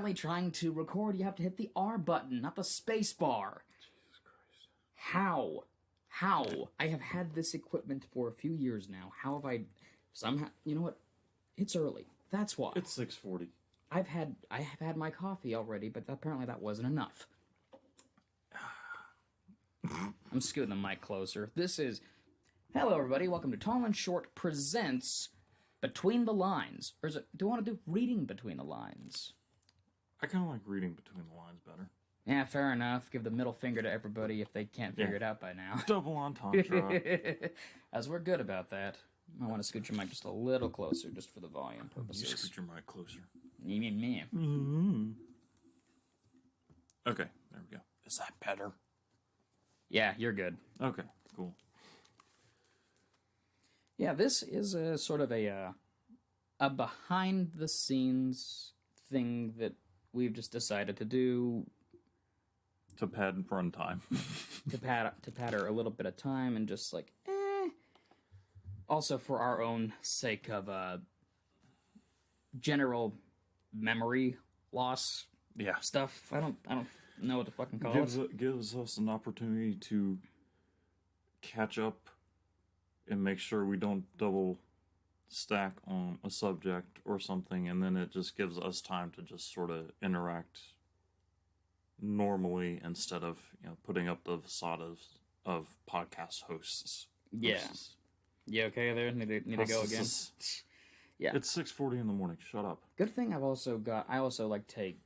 apparently trying to record, you have to hit the R button, not the space bar. Jesus Christ. How? I have had this equipment for a few years now. How have I somehow... You know what? It's early. That's why. It's 6:40. I have had my coffee already, but apparently that wasn't enough. I'm scooting the mic closer. This is... Hello, everybody. Welcome to Tall and Short presents Between the Lines. Or is it... Do I want to do reading between the lines? I kind of like reading between the lines better. Yeah, fair enough. Give the middle finger to everybody if they can't figure it out by now. Double entendre. As we're good about that. I want to scoot your mic just a little closer, just for the volume purposes. You scoot your mic closer. You mean me? Mm-hmm. Okay, there we go. Is that better? Yeah, you're good. Okay, cool. Yeah, this is a sort of a behind-the-scenes thing that we've just decided to do. To pad run time. to pad her a little bit of time and just like, Also for our own sake of general memory loss stuff. I don't know what to fucking call it. Gives us an opportunity to catch up and make sure we don't double stack on a subject or something, and then it just gives us time to just sort of interact normally instead of putting up the facade of podcast hosts. Yeah. You okay there? Need to go again? Yeah. It's 6:40 in the morning. Shut up. Good thing I also take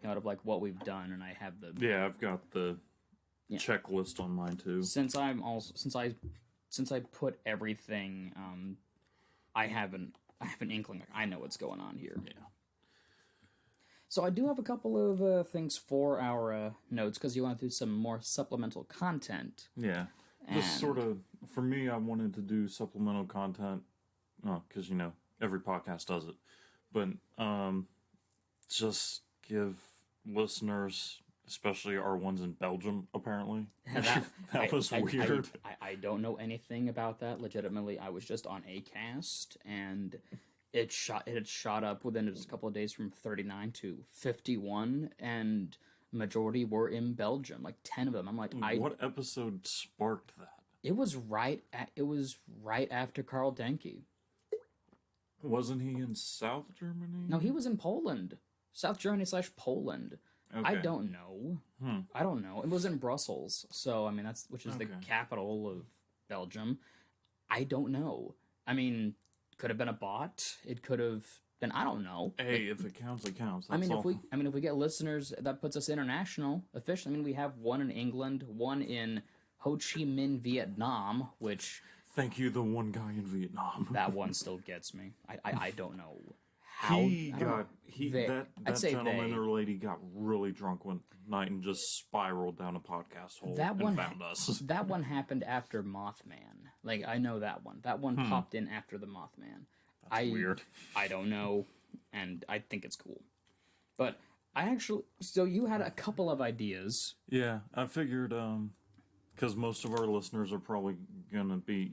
note of like what we've done, and I have the I've got the checklist on mine too. Since I put everything, I have an inkling. Like, I know what's going on here. Yeah. So I do have a couple of things for our notes because you want to do some more supplemental content. Yeah. Just sort of, for me, I wanted to do supplemental content, because, every podcast does it. But just give listeners, especially our ones in Belgium, apparently. That was weird. I don't know anything about that, legitimately. I was just on Acast, and it had shot up within just a couple of days from 39 to 51, and... majority were in Belgium, like 10 of them. I'm like, what episode sparked that? It was right after Karl Denke. Wasn't he in South Germany? No, he was in Poland. South Germany / Poland. Okay. I don't know. I don't know. It was in Brussels, so I mean which is the capital of Belgium. I don't know. I mean, could have been a bot. It could have. Then I don't know. Hey, if it counts, it counts. That's if we get listeners, that puts us international officially. I mean, we have one in England, one in Ho Chi Minh, Vietnam, which thank you, the one guy in Vietnam. That one still gets me. I don't know how that gentleman or lady got really drunk one night and just spiraled down a podcast hole and found us. That one happened after Mothman. Like, I know that one. That one popped in after the Mothman. That's weird. I don't know, and I think it's cool. But so you had a couple of ideas. Yeah, I figured, because most of our listeners are probably going to be,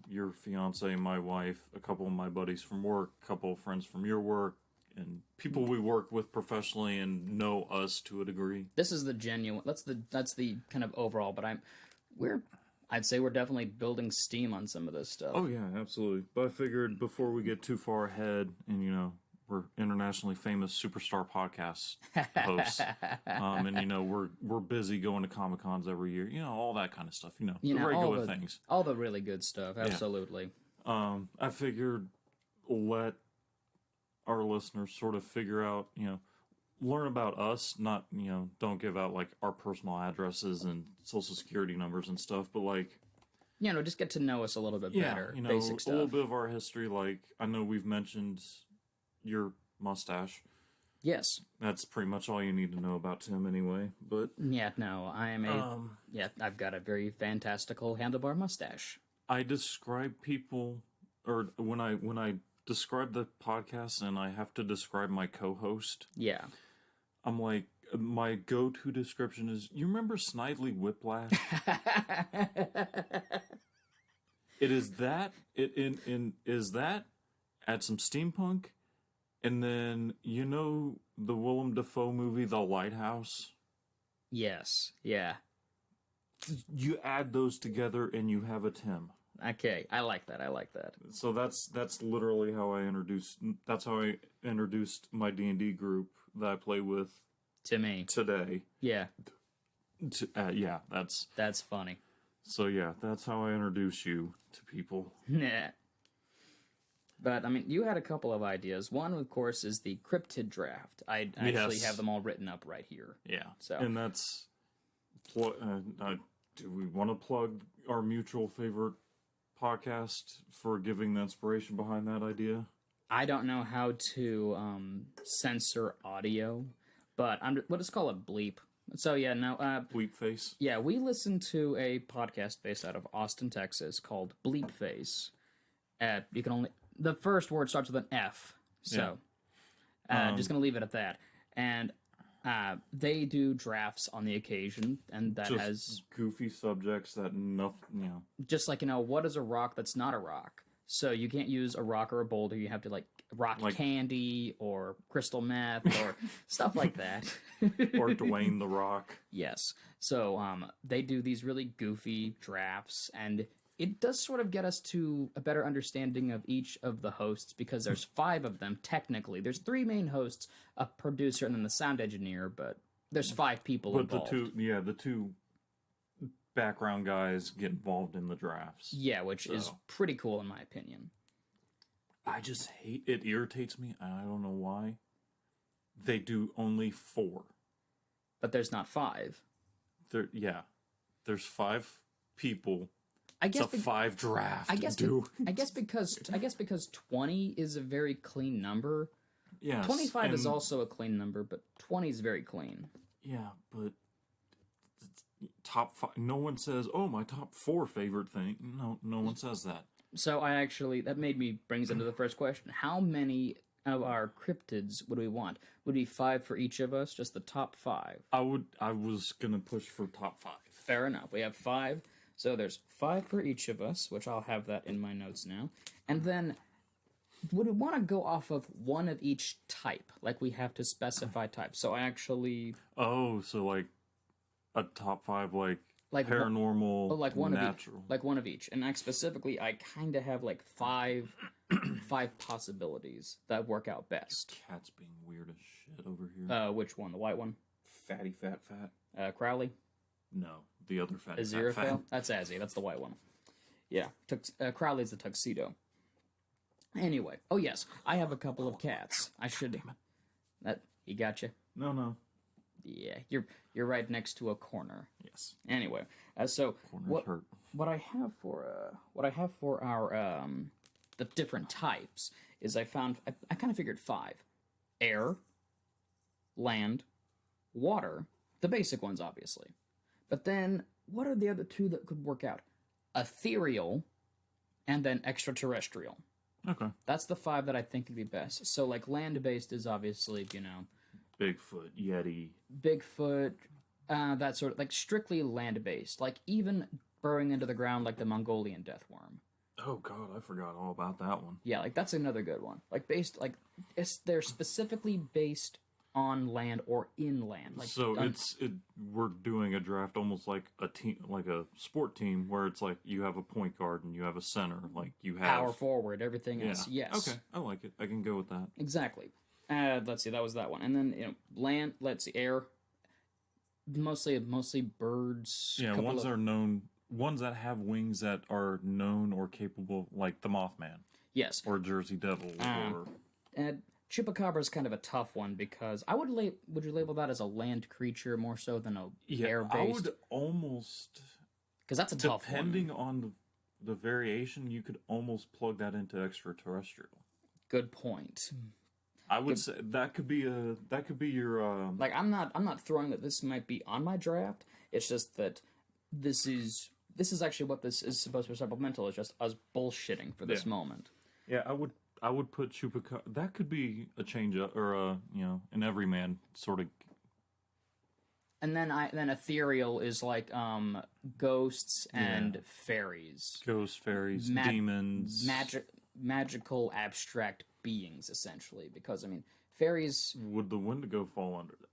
your fiance, my wife, a couple of my buddies from work, a couple of friends from your work, and people we work with professionally and know us to a degree. This is the genuine, that's the kind of overall, but I'd say we're definitely building steam on some of this stuff. Oh, yeah, absolutely. But I figured before we get too far ahead, and, we're internationally famous superstar podcast hosts, and, we're busy going to Comic-Cons every year, all that kind of stuff, the regular things. All the really good stuff, absolutely. Yeah. I figured let our listeners sort of figure out, learn about us, not, don't give out, like, our personal addresses and social security numbers and stuff, but, like... just get to know us a little bit better, basic stuff. A little bit of our history, like, I know we've mentioned your mustache. Yes. That's pretty much all you need to know about Tim, anyway, but... Yeah, no, I am I've got a very fantastical handlebar mustache. I describe people, or when I describe the podcast and I have to describe my co-host... Yeah. I'm like, my go-to description is, you remember Snidely Whiplash? It is that, is that, add some steampunk, And then, you know the Willem Dafoe movie, The Lighthouse? Yes. Yeah. You add those together and you have a Tim. Okay. I like that. I like that. So that's literally how I introduced my D&D group that I play with To me. today. Yeah. Yeah, That's funny. so yeah, that's how I introduce you to people. Nah. But, I mean, you had a couple of ideas. One, of course, is the cryptid draft. I actually Yes. have them all written up right here. Yeah. So. And that's do we want to plug our mutual favorite podcast for giving the inspiration behind that idea? I don't know how to censor audio, but we'll just call it bleep. So yeah, no, Bleep face. yeah, we listened to a podcast based out of Austin, Texas, called Bleep Face. You can only the first word starts with an F, so just gonna leave it at that. And they do drafts on the occasion, and that Just has goofy subjects that nothing, just like what is a rock that's not a rock. So you can't use a rock or a boulder. You have to like candy or crystal meth or stuff like that. or Dwayne the Rock. Yes. So they do these really goofy drafts, and it does sort of get us to a better understanding of each of the hosts because there's 5 of them technically. There's 3 main hosts, a producer, and then the sound engineer, but there's 5 people But involved. the two background guys get involved in the drafts. Yeah, which is pretty cool in my opinion. I just hate it. Irritates me. I don't know why. They do only 4. But there's not 5. There's 5 people. I guess it's a 5 draft. I guess because 20 is a very clean number. Yes, 25 is also a clean number, but 20 is very clean. Yeah, but top 5. No one says, "Oh, my top 4 favorite thing." No one says that. So that brings into the first question. How many of our cryptids would we want? Would it be 5 for each of us? Just the top 5? I was gonna push for top 5. Fair enough. We have 5. So there's 5 for each of us, which I'll have that in my notes now. And then, would we want to go off of one of each type? Like we have to specify type. So I actually... Oh, so like a top 5, like paranormal, like one natural. of each. Like one of each. And specifically, I kind of have like 5 possibilities that work out best. Cat's being weird as shit over here. Which one? The white one? Fatty fat. Crowley? No, the other fatty Aziraphale? That's Azzy. That's the white one. Yeah. Crowley's the tuxedo. Anyway. Oh, yes. I have a couple of cats. I should... Damn it. That... He got you? No. Yeah. You're right next to a corner. Yes. Anyway. So... Corners hurt. What I have for our... the different types is I kind of figured 5. Air. Land. Water. The basic ones, obviously. But then, what are the other 2 that could work out? Ethereal, and then extraterrestrial. Okay. That's the 5 that I think would be best. So, like, land-based is obviously, Bigfoot, Yeti. Bigfoot, that sort of, like, strictly land-based. Like, even burrowing into the ground like the Mongolian deathworm. Oh, God, I forgot all about that one. Yeah, like, that's another good one. Like, they're specifically based on land or inland. Like, so we're doing a draft almost like a team, like a sport team, where it's like you have a point guard and you have a center, like you have power forward, everything else. Yes. Okay, I like it. I can go with that. Exactly. Let's see, that was that one, and then land. Let's see, air. Mostly birds. Yeah, ones that are known, ones that have wings that are known or capable, like the Mothman. Yes. Or Jersey Devil. And Chupacabra is kind of a tough one because would you label that as a land creature more so than a air-based? I would almost, because that's a tough one. Depending on the variation, you could almost plug that into extraterrestrial. Good point. I would say that could be your like I'm not throwing that this might be on my draft. It's just that this is actually what this is supposed to be supplemental. It's just us bullshitting for this moment. Yeah, I would put Chupacabra. That could be a change up, or an everyman sort of. And then ethereal is like ghosts and fairies. Ghosts, fairies, demons, magical abstract beings, essentially. Because, I mean, fairies... Would the Wendigo fall under that?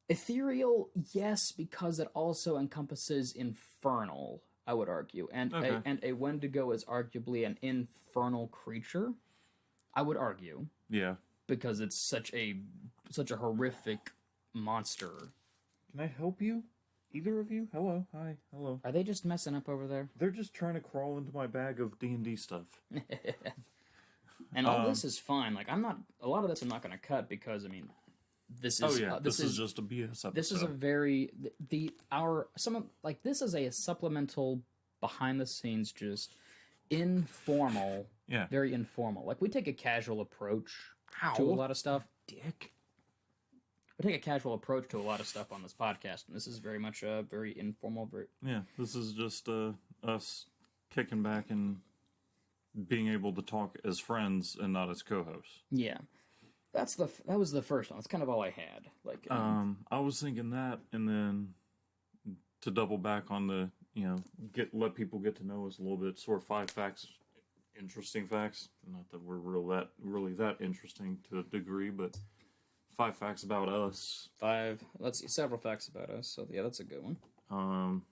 Ethereal, yes, because it also encompasses infernal, I would argue. And, a Wendigo is arguably an infernal creature, I would argue. Yeah. Because it's such a horrific monster. Can I help you? Either of you? Hello. Hi. Hello. Are they just messing up over there? They're just trying to crawl into my bag of D&D stuff. And all this is fine. Like, a lot of this I'm not going to cut because, I mean, this is... this is just a BS episode. This is a very... this is a supplemental, behind-the-scenes, just informal, very informal. Like, we take a casual approach to a lot of stuff. Dick. We take a casual approach to a lot of stuff on this podcast, and this is very much a very informal... this is just us kicking back and being able to talk as friends and not as co-hosts. Yeah. That was the first one. That's kind of all I had. Like, I was thinking that, and then to double back on the, let people get to know us a little bit, sort of 5 facts, interesting facts. Not that we're really that interesting to a degree, but 5 facts about us. 5. Let's see, several facts about us. So yeah, that's a good one. And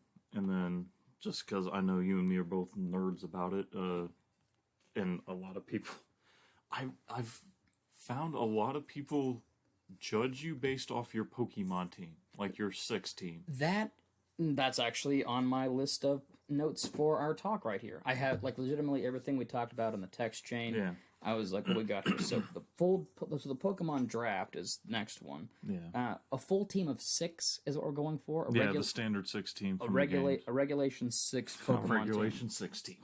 then just because I know you and me are both nerds about it, and a lot of people, I've found a lot of people judge you based off your Pokemon team, like your 6 team. That's actually on my list of notes for our talk right here. I have, like, legitimately everything we talked about in the text chain. Yeah. I was like, what we got here? So the Pokemon draft is next one. Yeah. A full team of 6 is what we're going for. The standard 6 team. A regulation 6 Pokemon team. Regulation 6 team.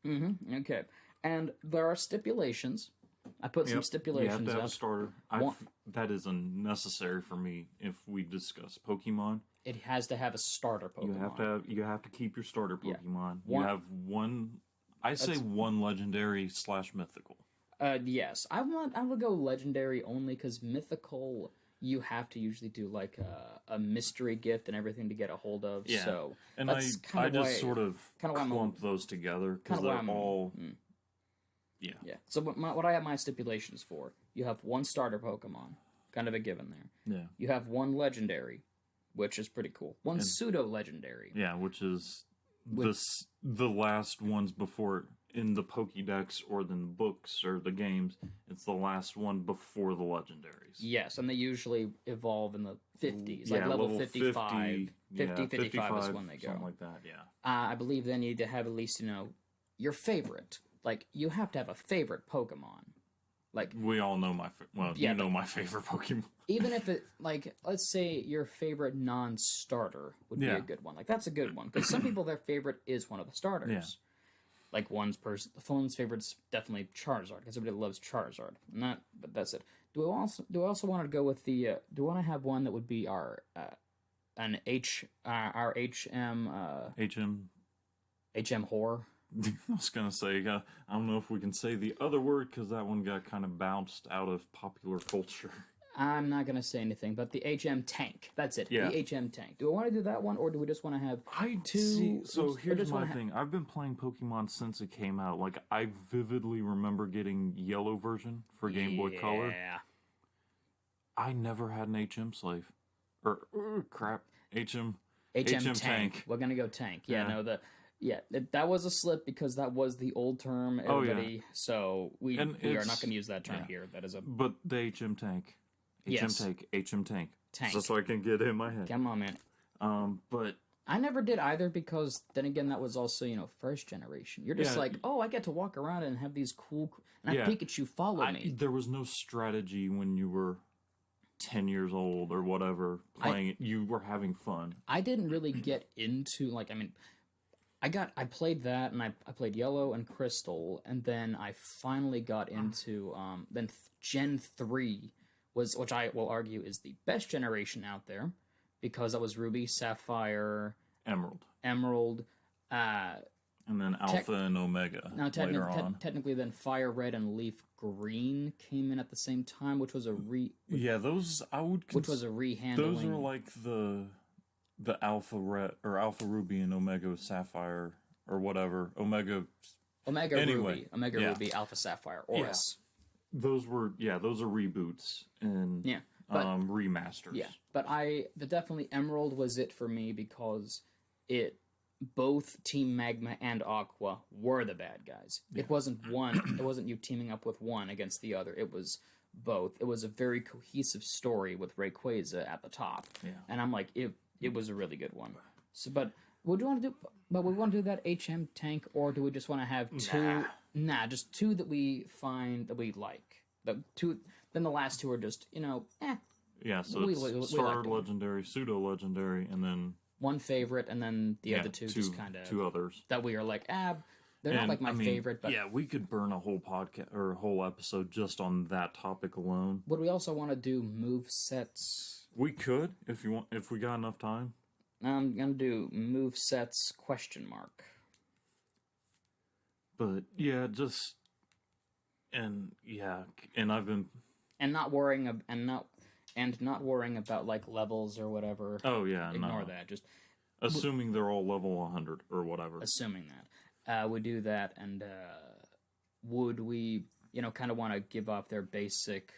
Mm-hmm. Okay. And there are stipulations. I put some stipulations You have to have up. a starter. That is unnecessary for me if we discuss Pokemon. It has to have a starter Pokemon. You have to keep your starter Pokemon. Yeah. You have one. I say one legendary / mythical. Yes, I would go legendary only because mythical you have to usually do like a mystery gift and everything to get a hold of. Yeah. So and I just sort of clump those together because they're all. Yeah. Yeah. So what I have my stipulations for: you have one starter Pokemon, kind of a given there. Yeah. You have one legendary, which is pretty cool. One pseudo legendary. Yeah, which is the last ones before in the Pokédex or the books or the games. It's the last one before the legendaries. Yes, and they usually evolve in the 50s, like level 55. 55 is when they go. Something like that, yeah. I believe they need to have at least, your favorite. Like, you have to have a favorite Pokemon. Like, we all know you know my favorite Pokemon. Even if it, like, let's say your favorite non-starter would be a good one. Like, that's a good one. Because some people, their favorite is one of the starters. Yeah. Like, one's favorite's definitely Charizard, because everybody loves Charizard. But that's it. Do I also want to go with do I want to have one that would be our HM horror? I was going to say, I don't know if we can say the other word because that one got kind of bounced out of popular culture. I'm not going to say anything, but the HM tank. That's it. Yeah. The HM tank. Do I want to do that one, or do we just want to have So here's my thing. I've been playing Pokemon since it came out. Like, I vividly remember getting yellow version for Game Boy Color. Yeah. I never had an HM slave. HM tank. We're going to go tank. That was a slip because that was the old term. So we are not going to use that term here. That is But the HM tank. HM tank. Just so I can get it in my head. Come on, man. But I never did either because then again that was also, first generation. You're just like, oh, I get to walk around and have these cool and have Pikachu follow me. There was no strategy when you were 10 years old or whatever playing it. You were having fun. I didn't really get into I played that, and I played Yellow and Crystal, and then I finally got into, then Gen 3, which I will argue is the best generation out there, because that was Ruby, Sapphire, Emerald, and then Alpha and Omega later on. Technically, then Fire Red and Leaf Green came in at the same time, which was a those I would which was a rehandling. Those are like the Alpha Red or Alpha Ruby and Omega Sapphire or whatever. Omega Omega Anyway, Ruby, Ruby, Alpha Sapphire, Oris. Those are reboots and remasters. Yeah, but definitely Emerald was it for me because both Team Magma and Aqua were the bad guys. It wasn't one. It wasn't you teaming up with one against the other. It was both. It was a very cohesive story with Rayquaza at the top. Yeah. And I'm like, it was a really good one. So, but would we want to do that HM tank, or do we just want to have two? Just two that we find that we like. The two. Then the last two are just Yeah, so it's Star Legendary, Pseudo Legendary, and then one favorite, and then the other two just kind of two others that we are like, they're not like my favorite. But yeah, we could burn a whole podcast or a whole episode just on that topic alone. Would we also want to do move sets? We could if you want, if we got enough time. I'm gonna do move sets ? But yeah, and I've been not worrying about like levels or whatever. Oh yeah, ignore that. Just assuming they're all level 100 or whatever. Assuming that we do that, and would we kind of want to give off the basic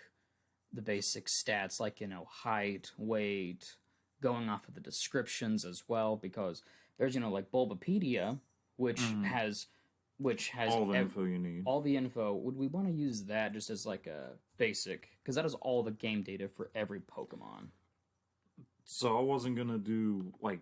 stats like height, weight, going off of the descriptions as well, because there's like Bulbapedia, which has all the info you need. All the info. Would we want to use that just as like a basic? Because that is all the game data for every Pokemon. So I wasn't gonna do like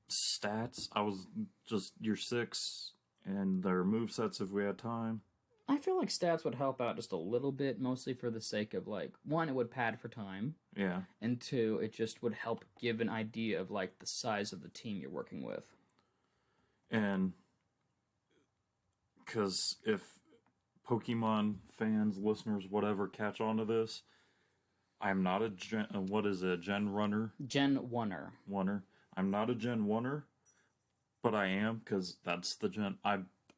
stats. I was just your 6 and their movesets if we had time. I feel like stats would help out just a little bit, mostly for the sake of like, one, it would pad for time. Yeah. And two, it just would help give an idea of like the size of the team you're working with. And because if Pokemon fans, listeners, whatever, catch on to this, I'm not a gen runner? Gen 1er. Oneer. I'm not a Gen 1er, but I am, because that's the gen.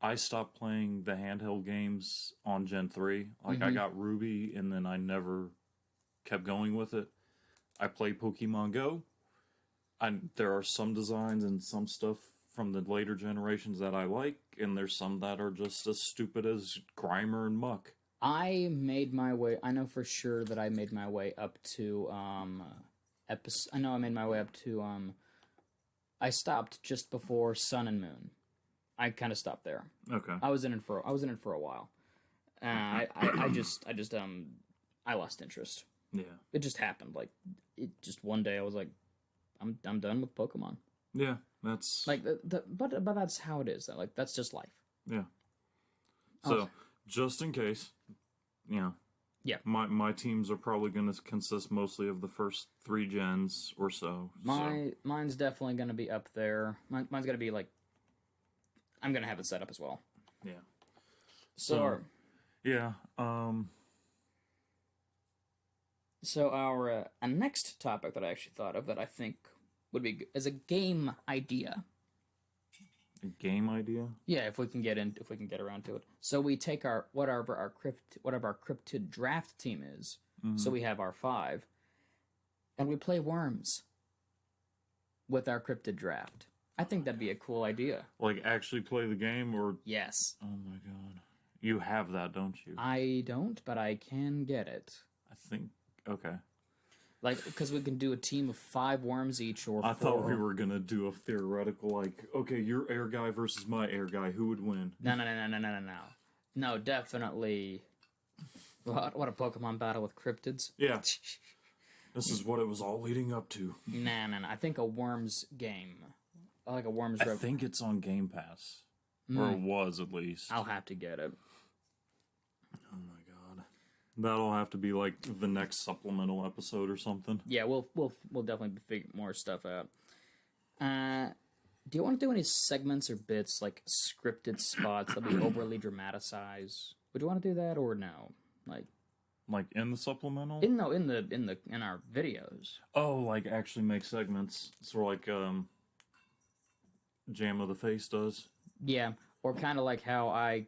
I stopped playing the handheld games on Gen 3. Like, I got Ruby, and then I never kept going with it. I play Pokemon Go. There are some designs and some stuff from the later generations that I like, and there's some that are just as stupid as Grimer and Muck. I know for sure that I made my way up to, I stopped just before Sun and Moon. I kind of stopped there. Okay. I was in it for a while. I lost interest. Yeah. It just happened. Like, one day I was like, I'm done with Pokemon. Yeah, that's like but that's how it is. Though. Like, that's just life. Yeah. So just in case, yeah, my teams are probably going to consist mostly of the first 3 gens or so. Mine's definitely going to be up there. Mine's going to be like, I'm going to have it set up as well. Yeah. So yeah. So our next topic that I actually thought of that I think would be is a game idea. A game idea? Yeah, if we can get around to it. So we take whatever our cryptid draft team is. Mm-hmm. So we have our 5, and we play worms with our cryptid draft. I think that'd be a cool idea. Like, actually play the game, or... Yes. Oh my god. You have that, don't you? I don't, but I can get it. I think... Okay. Like, because we can do a team of 5 worms each, or 4. I thought we were gonna do a theoretical, like, okay, your air guy versus my air guy, who would win? No. No, definitely... What a Pokemon battle with cryptids. Yeah. This is what it was all leading up to. No. I think a worms game... like a worms. I think it's on Game Pass, or it was at least. I'll have to get it. Oh my god, that'll have to be like the next supplemental episode or something. Yeah, we'll definitely figure more stuff out. Do you want to do any segments or bits like scripted spots that we overly dramatize? Would you want to do that or no? Like in the supplemental? In our videos. Oh, like actually make segments. Sort of like Jam of the Face does. Yeah, or kind of like how I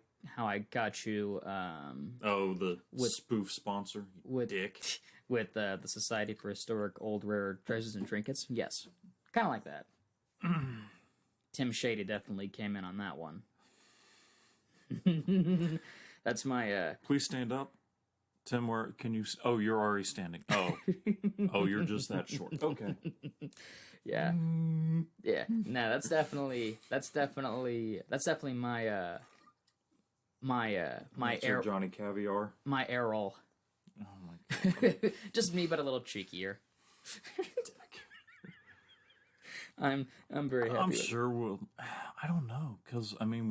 got you. The spoof sponsor, dick, with the Society for Historic Old Rare Treasures and Trinkets. Yes, kind of like that. Tim Shady definitely came in on that one. That's my Please stand up. Tim, where can you? Oh, you're already standing. Oh, oh, you're just that short. Okay. yeah. Yeah. No, that's definitely my my That's your air Johnny Caviar. my Errol. Oh my god. Just me, but a little cheekier. I'm very happy. I'm sure we'll. I don't know, because I mean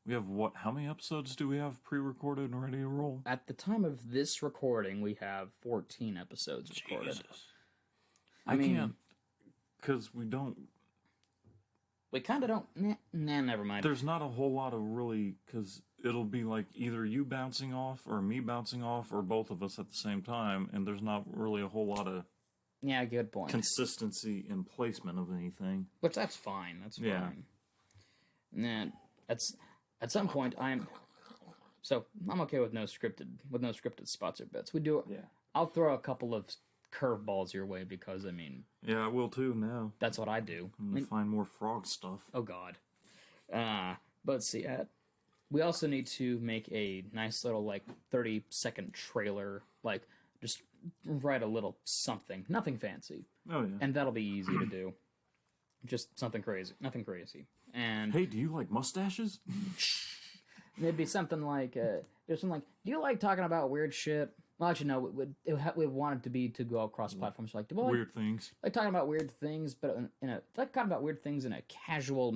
we have what? How many episodes do we have pre-recorded and ready to roll? At the time of this recording, we have 14 episodes recorded. Jesus. I mean, can't, because we don't. We kind of don't. Nah, never mind. There's not a whole lot of really, because it'll be like either you bouncing off or me bouncing off or both of us at the same time, and there's not really a whole lot of Yeah, good point. consistency in placement of anything. Which that's fine. That's fine. Yeah. Nah, that's at some point I'm okay with no scripted spots or bits. We do. Yeah. I'll throw a couple of curveballs your way because I mean Yeah, I will too now. that's what I do. I'm gonna find more frog stuff. Oh God. But let's see. We also need to make a nice little 30-second trailer. Like just write a little something, nothing fancy, Oh yeah. and that'll be easy to do. Just something crazy, nothing crazy. And Hey, do you like mustaches? maybe something like, there's something like, do you like talking about weird shit? Well, actually, no, we want it to be to go across platforms. Like, do we Weird things. like talking about weird things, but talking about weird things in a casual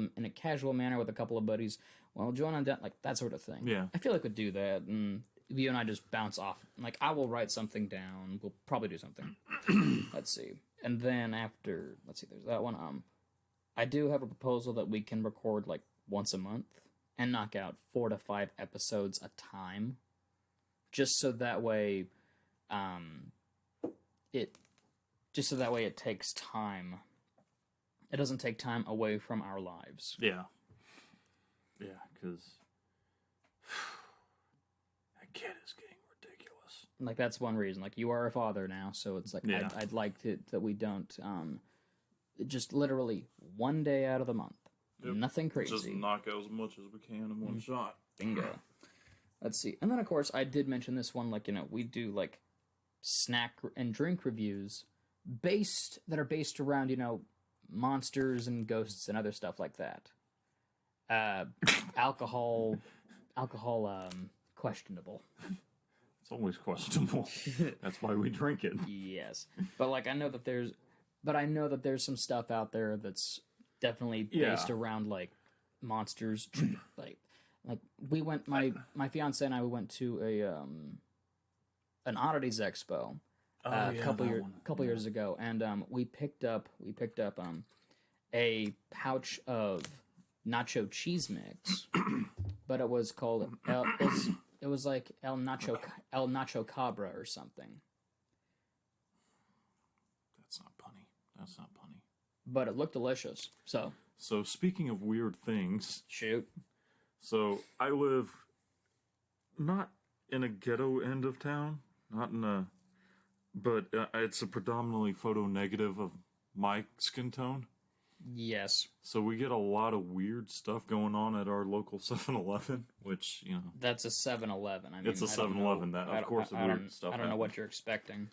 manner with a couple of buddies. Well, join on that, like that sort of thing. Yeah. I feel like we'd do that, and you and I just bounce off. Like, I will write something down. We'll probably do something. Let's see, and then after, let's see, there's that one. I do have a proposal that we can record like once a month and knock out 4 to 5 episodes a time, just so that way, it takes time. It doesn't take time away from our lives. Yeah. Yeah, because that kid is getting ridiculous. Like, that's one reason. Like, you are a father now, so it's like, Yeah. I'd like that we don't, just literally one day out of the month. Yep. Nothing crazy. Just knock out as much as we can in one shot. Bingo. Let's see. And then, of course, I did mention this one, like, we do, like, snack and drink reviews that are based around, monsters and ghosts and other stuff like that. Alcohol, questionable. It's always questionable. That's why we drink it. Yes. But, like, I know that there's some stuff out there that's definitely based around, like, monsters. like we went, my fiance and I, we went to an oddities expo a couple years ago, and we picked up a pouch of nacho cheese mix, but it was called it was like El Nacho Cabra or something. That's not punny. But it looked delicious. So speaking of weird things, shoot. So I live not in a ghetto end of town, but it's a predominantly photo negative of my skin tone. Yes. So we get a lot of weird stuff going on at our local 7-Eleven, which, That's a 7-Eleven. I mean, it's a 7-Eleven. That, of course, the weird stuff I don't know happens. what you're expecting.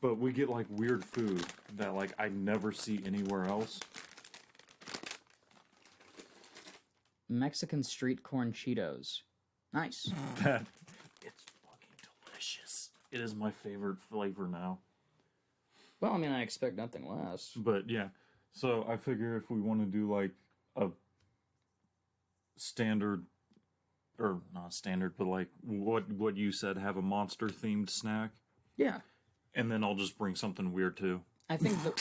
But we get, like, weird food that, like, I never see anywhere else. Mexican street corn Cheetos. Nice. It's fucking delicious. It is my favorite flavor now. Well, I mean, I expect nothing less. But, yeah. So I figure if we want to do, like, a standard, or not standard, but, like, what you said, have a monster-themed snack. Yeah. And then I'll just bring something weird, too. I think that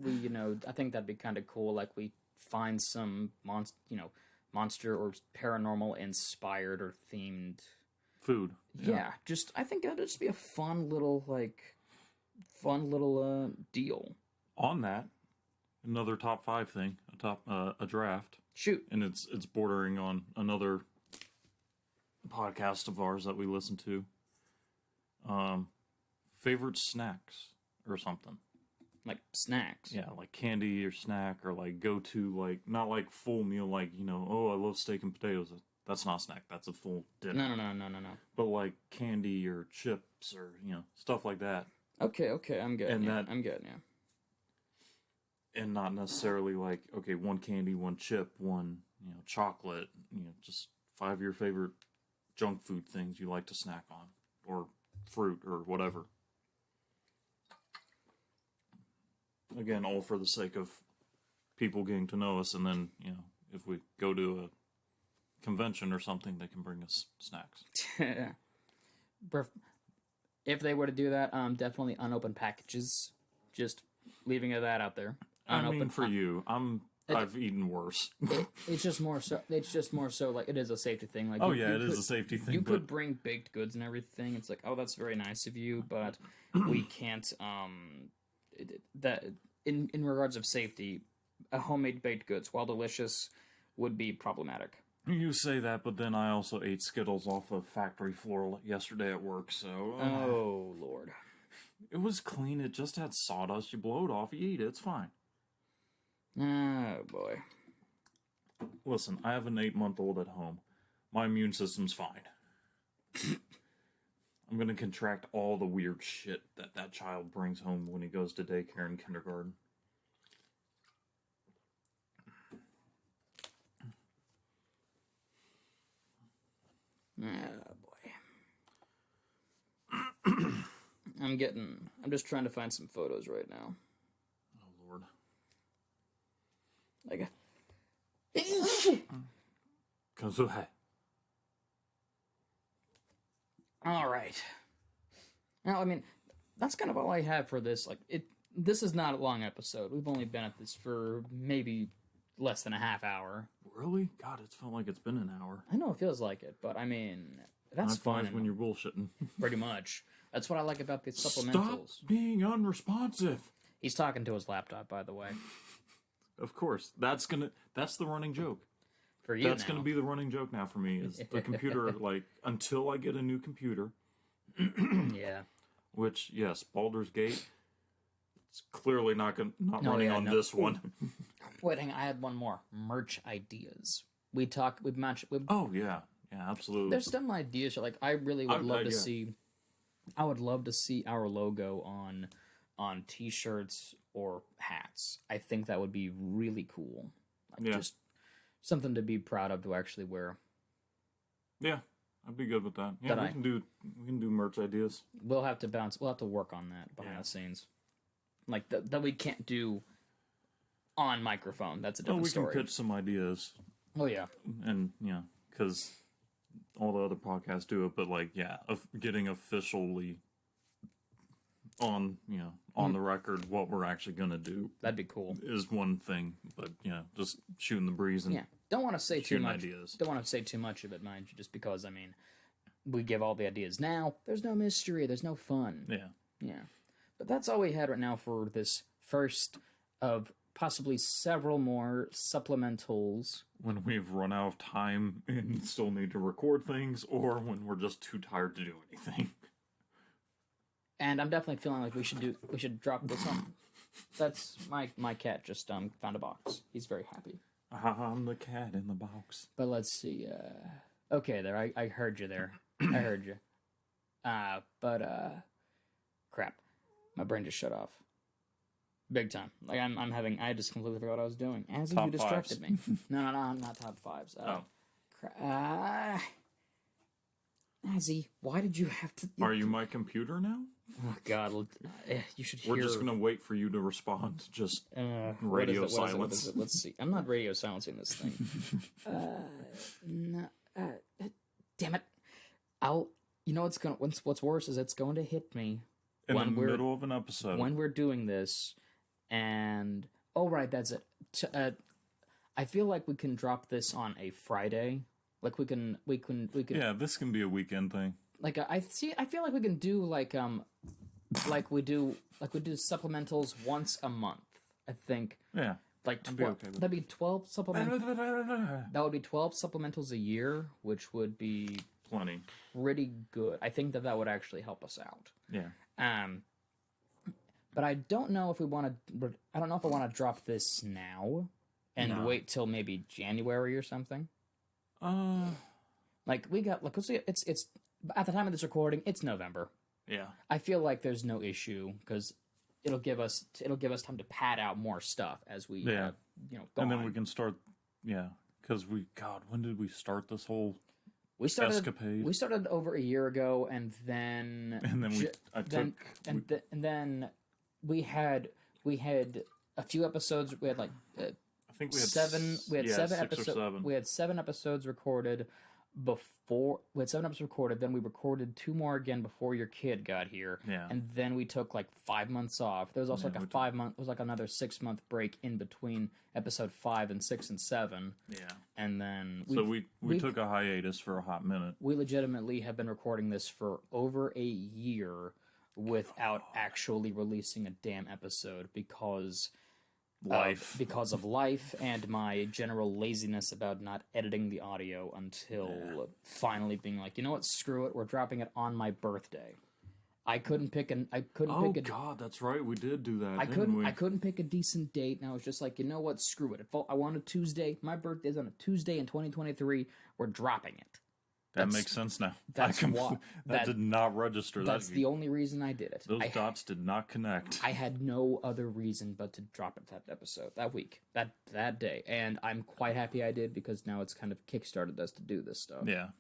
we, I think that'd be kind of cool. Like, we find some monster or paranormal inspired or themed Food. Yeah, I think that'd just be a fun little deal. On that, another top 5 thing, a draft. Shoot. And it's bordering on another podcast of ours that we listen to. Favorite snacks or something. Like snacks. Yeah, like candy or snack, or like go to, like, not like full meal, like, I love steak and potatoes. That's not a snack. That's a full dinner. No. But like candy or chips or stuff like that. Okay, I'm good. And Yeah, I'm good. Yeah. And not necessarily like, okay, one candy, one chip, one chocolate. Just 5 of your favorite junk food things you like to snack on, or fruit or whatever. Again, all for the sake of people getting to know us, and then if we go to a convention or something, they can bring us snacks. If they were to do that, definitely unopened packages. Just leaving that out there. For you, I've eaten worse. It's just more so. It's just more so like it is a safety thing. Like it is a safety thing. You could bring baked goods and everything. It's like, oh, that's very nice of you, but we can't. That in regards of safety, a homemade baked goods, while delicious, would be problematic. You say that, but then I also ate Skittles off a factory floor yesterday at work. So oh Lord, it was clean. It just had sawdust. You blow it off, you eat it. It's fine. Oh boy. Listen, I have an 8-month-old at home. My immune system's fine. I'm gonna contract all the weird shit that child brings home when he goes to daycare and kindergarten. Oh boy. I'm just trying to find some photos right now. Oh Lord. Like all right. Now, I mean, that's kind of all I have for this. Like, this is not a long episode. We've only been at this for maybe less than a half hour. Really? God, it's felt like it's been an hour. I know it feels like it, but I mean, that's fine. When you're bullshitting. Pretty much. That's what I like about the supplementals. Stop being unresponsive. He's talking to his laptop, by the way. Of course. That's the running joke. For you That's going to be the running joke now for me, is the computer, like, until I get a new computer. Yeah. Which, yes, Baldur's Gate, it's clearly not running on this one. Wait, hang on, I had one more. Merch ideas. We've matched... Oh, yeah. Yeah, absolutely. There's some ideas, like, I really would love to see... I would love to see our logo on t-shirts or hats. I think that would be really cool. Like, just something to be proud of to actually wear. Yeah, I'd be good with that. Yeah, we can do merch ideas. We'll have to work on that behind the scenes. Like that we can't do on microphone. That's a different story. We can pitch some ideas. Oh yeah. And because all the other podcasts do it, but like getting officially on on the record what we're actually gonna do, that'd be cool, is one thing. But just shooting the breeze and don't want to say too much ideas. Don't want to say too much of it, mind you, just because I mean we give all the ideas now. There's no mystery, there's no fun. Yeah, but that's all we had right now for this first of possibly several more supplementals. When we've run out of time and still need to record things, or when we're just too tired to do anything. And I'm definitely feeling like we should drop this on. That's my cat just found a box. He's very happy. I'm the cat in the box. But let's see. Okay, there. I heard you there. I heard you. Crap. My brain just shut off. Big time. Like I just completely forgot what I was doing. As you distracted me. No, not top fives. Azzy, why did you have to... Are you my computer now? Oh, God. You should hear... We're just going to wait for you to respond. Just radio silence. Let's see. I'm not radio silencing this thing. Damn it. You know what's worse is it's going to hit me in the middle of an episode when we're doing this, and right, that's it. I feel like we can drop this on a Friday. Like we can. Yeah, this can be a weekend thing. Like I feel like we can do like we do supplementals once a month. I think. Yeah. Like that'd be 12 supplementals. That would be 12 supplementals a year, which would be plenty. Pretty good. I think that would actually help us out. Yeah. But I don't know if we want to. I don't know if I want to drop this now and wait till maybe January or something. Like we got like it's at the time of this recording, it's November. Yeah. I feel like there's no issue because it'll give us time to pad out more stuff as we go and then on. we can start. Yeah, because when did we start this whole We started escapade? We started over a year ago, and then we had a few episodes. We had like I think we had seven. We had 7 episodes. 6 or 7. We had 7 episodes recorded before. We had 7 episodes recorded. Then we recorded 2 more again before your kid got here. Yeah. And then we took like 5 months off. There was also like a 5 month. It was like another 6-month break in between episode 5 and 6 and 7. Yeah. And then we took a hiatus for a hot minute. We legitimately have been recording this for over a year without actually releasing a damn episode because of life and my general laziness about not editing the audio until finally being like, you know what, screw it, we're dropping it on my birthday. I couldn't pick God, that's right, we did do that. I couldn't pick a decent date, and I was just like, you know what, screw it. I want a Tuesday. My birthday's on a Tuesday in 2023. We're dropping it. That makes sense now. That did not register. That's the only reason I did it. Those dots did not connect. I had no other reason but to drop it that episode, that week, that day. And I'm quite happy I did because now it's kind of kickstarted us to do this stuff. Yeah.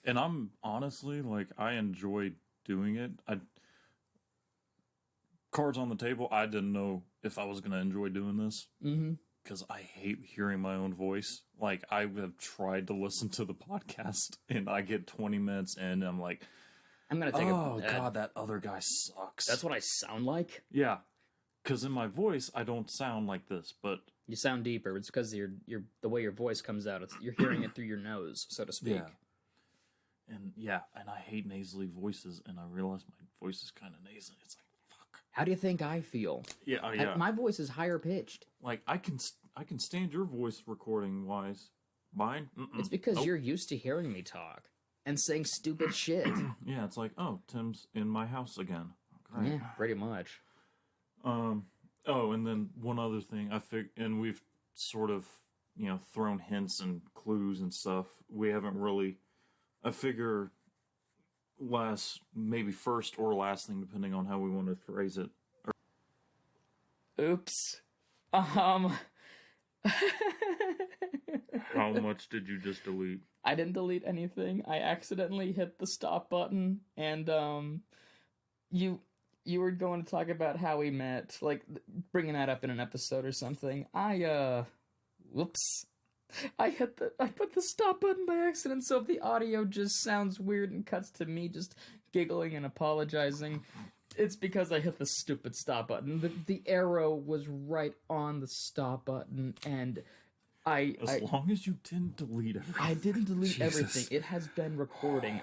And I'm honestly, like, I enjoy doing it. Cards on the table, I didn't know if I was going to enjoy doing this. Mm-hmm. Because I hate hearing my own voice. Like, I have tried to listen to the podcast, and I get 20 minutes in, and I'm like, I'm going to take God, that other guy sucks. That's what I sound like? Yeah. Because in my voice, I don't sound like this, but... You sound deeper. It's because the way your voice comes out. You're hearing it through your nose, so to speak. Yeah. And I hate nasally voices, and I realize my voice is kind of nasally. It's like, how do you think I feel? Yeah. My voice is higher pitched. Like, I can stand your voice recording wise. Mine? It's because you're used to hearing me talk and saying stupid shit. Yeah, it's like, oh, Tim's in my house again. Great. Yeah, pretty much. And then one other thing, and we've sort of, thrown hints and clues and stuff. We haven't really, I figure, maybe first or last thing, depending on how we want to phrase it. Oops. How much did you just delete? I didn't delete anything. I accidentally hit the stop button, and you were going to talk about how we met, like bringing that up in an episode or something. Whoops. I put the stop button by accident, so if the audio just sounds weird and cuts to me just giggling and apologizing, it's because I hit the stupid stop button. The arrow was right on the stop button, and As long as you didn't delete everything. I didn't delete everything. It has been recording.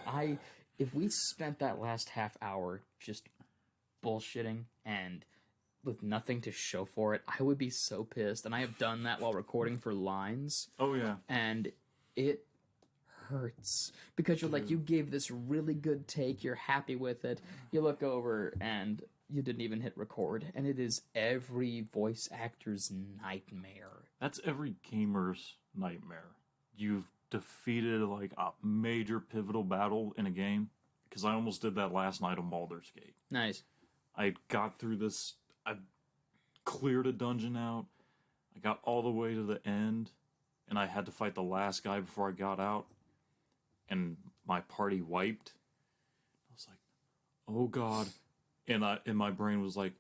If we spent that last half hour just bullshitting and with nothing to show for it, I would be so pissed. And I have done that while recording for lines. Oh, yeah. And it hurts. Because you're like, you gave this really good take, you're happy with it, you look over and you didn't even hit record. And it is every voice actor's nightmare. That's every gamer's nightmare. You've defeated, like, a major pivotal battle in a game. Because I almost did that last night on Baldur's Gate. Nice. I got through this. I cleared a dungeon out. I got all the way to the end, and I had to fight the last guy before I got out, and my party wiped. I was like, oh God. And my brain was like,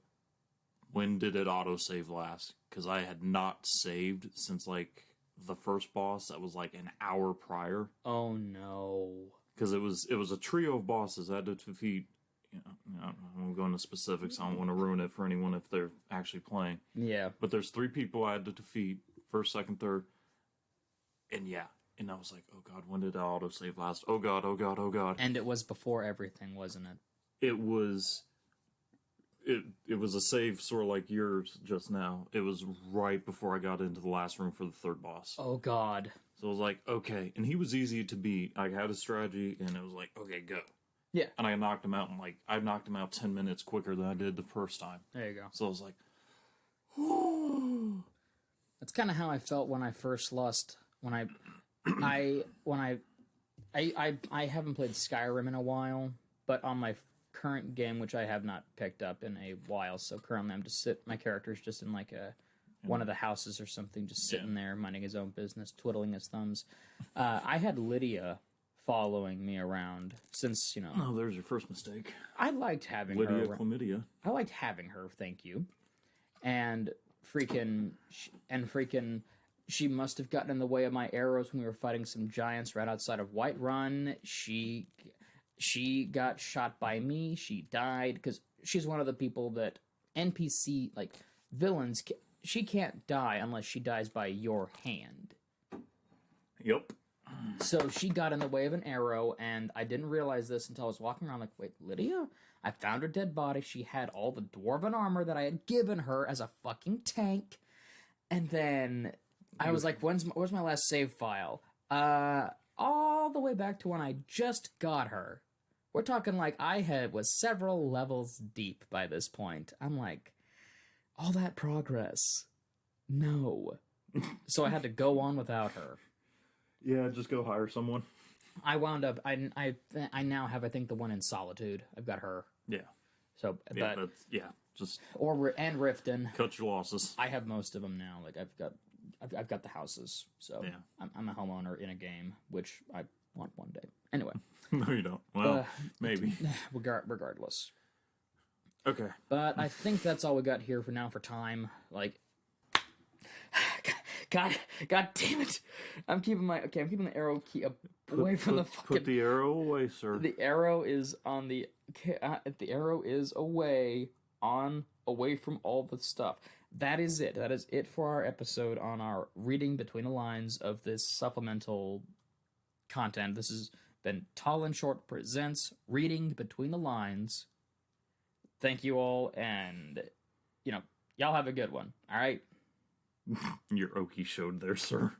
when did it autosave last? Because I had not saved since, like, the first boss that was, like, an hour prior. Oh, no. Because it was a trio of bosses I had to defeat. I won't go into specifics. I don't want to ruin it for anyone if they're actually playing. Yeah. But there's 3 people I had to defeat. First, second, third. And yeah. And I was like, oh God, when did the autosave last? Oh God, oh God, oh God. And it was before everything, wasn't it? It was... It was a save sort of like yours just now. It was right before I got into the last room for the third boss. Oh God. So I was like, okay. And he was easy to beat. I had a strategy, and it was like, okay, go. Yeah. And I knocked him out I knocked him out 10 minutes quicker than I did the first time. There you go. So I was like, That's kind of how I felt when I first lost. When I I haven't played Skyrim in a while, but on my current game, which I have not picked up in a while, so currently my character's just in like one of the houses or something, just sitting there minding his own business, twiddling his thumbs. I had Lydia following me around since, Oh, there's your first mistake. I liked having Lydia her. Chlamydia. I liked having her, thank you. And she must have gotten in the way of my arrows when we were fighting some giants right outside of Whiterun. She got shot by me. She died because she's one of the people that NPC, like, villains, she can't die unless she dies by your hand. Yep. So she got in the way of an arrow, and I didn't realize this until I was walking around like, wait, Lydia? I found her dead body. She had all the dwarven armor that I had given her as a fucking tank. And then I was like, where's my last save file? All the way back to when I just got her. We're talking like was several levels deep by this point. I'm like, all that progress. No. So I had to go on without her. Yeah, just go hire someone. I wound up. I now have, I think, the one in Solitude. I've got her. Yeah. So, Yeah, but just and Riften. cut your losses. I have most of them now. Like I've got the houses. So yeah. I'm a homeowner in a game, which I want one day. Anyway. No, you don't. Well, maybe. Regardless. Okay. But I think that's all we got here for now for time. Like, God damn it! I'm keeping the arrow key away from the fucking. Put the arrow away, sir. The arrow is on the. The arrow is away from all the stuff. That is it. That is it for our episode on our reading between the lines of this supplemental content. This has been Tall and Short presents Reading Between the Lines. Thank you all, and y'all have a good one. All right. Your Okie showed there, sir.